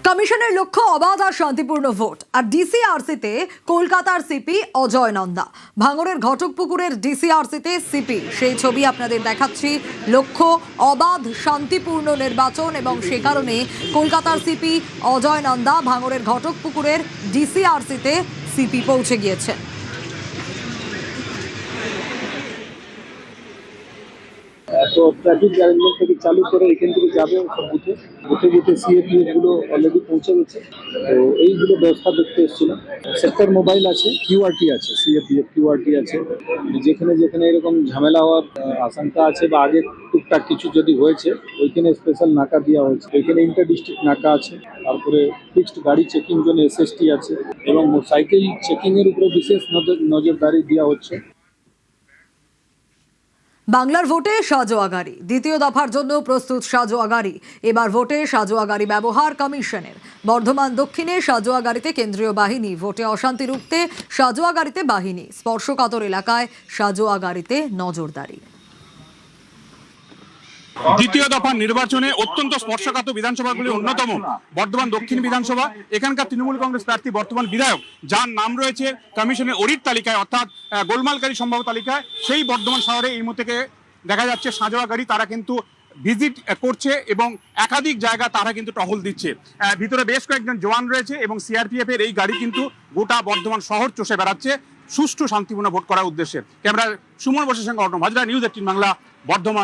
কমিশনের লক্ষ্য অবাধ আর শান্তিপূর্ণ ভোট। আর ডিসিআরসিতে কলকাতার সিপি অজয় নন্দা, ভাঙড়ের ঘটকপুকুরের ডিসিআরসিতে সিপি, সেই ছবি আপনাদের দেখাচ্ছি। লক্ষ্য অবাধ শান্তিপূর্ণ নির্বাচন এবং সে কারণে কলকাতার সিপি অজয় নন্দা ভাঙড়ের ঘটকপুকুরের ডিসিআরসিতে সিপি পৌঁছে গিয়েছেন। তো ট্রাফিক অ্যারেঞ্জমেন্ট থেকে চালু করে এখান থেকে যাবে সব বুথে বুথে বুথে সিএপিএফ গুলো অলরেডি পৌঁছে গেছে। তো এইগুলো ব্যবস্থা দেখতে এসেছিলাম। সেক্টর মোবাইল আছে, কিউআরটি আছে, সিএপিএফ কিউআরটি আছে। যেখানে যেখানে এরকম ঝামেলা হওয়ার আশঙ্কা আছে বা আগে টুকটাক কিছু যদি হয়েছে ওইখানে স্পেশাল নাকা দেওয়া হয়েছে। ওইখানে ইন্টার ডিস্ট্রিক্ট নাকা আছে, তারপরে ফিক্সড গাড়ি চেকিং জন্য এসএসটি আছে এবং সাইকেল চেকিং এর উপরে বিশেষ নজরদারি দেওয়া হচ্ছে। বাংলার ভোটে সাজোয়া গাড়ি, দ্বিতীয় দফার জন্য প্রস্তুত সাজোয়া গাড়ি। এবার ভোটে সাজোয়া গাড়ি ব্যবহার কমিশনের। বর্ধমান দক্ষিণে সাজোয়া গাড়িতে কেন্দ্রীয় বাহিনী, ভোটে অশান্তি রুখতে সাজোয়া গাড়িতে বাহিনী, স্পর্শকাতর এলাকায় সাজোয়া গাড়িতে নজরদারি। দ্বিতীয় দফার নির্বাচনে অত্যন্ত স্পর্শকাতর বিধানসভাগুলির অন্যতম বর্ধমান দক্ষিণ বিধানসভা। এখানকার তৃণমূল কংগ্রেস প্রার্থী বর্তমান বিধায়ক, যার নাম রয়েছে কমিশনের অডিট তালিকায় অর্থাৎ গোলমালকারী সম্ভাব্য তালিকায়, সেই বর্ধমান শহরে এই মুহূর্তে দেখা যাচ্ছে সাজোয়া গাড়ি তারা কিন্তু ভিজিট করছে এবং একাধিক জায়গা তারা কিন্তু টহল দিচ্ছে। ভিতরে বেশ কয়েকজন জওয়ান রয়েছে এবং সিআরপিএফ এর এই গাড়ি কিন্তু গোটা বর্ধমান শহর চষে বেড়াচ্ছে সুষ্ঠু শান্তিপূর্ণ ভোট করার উদ্দেশ্যে। ক্যামেরা সুমন বসুর সঙ্গে অর্ণব হাজরা, নিউজ 18 বাংলা, বর্ধমান।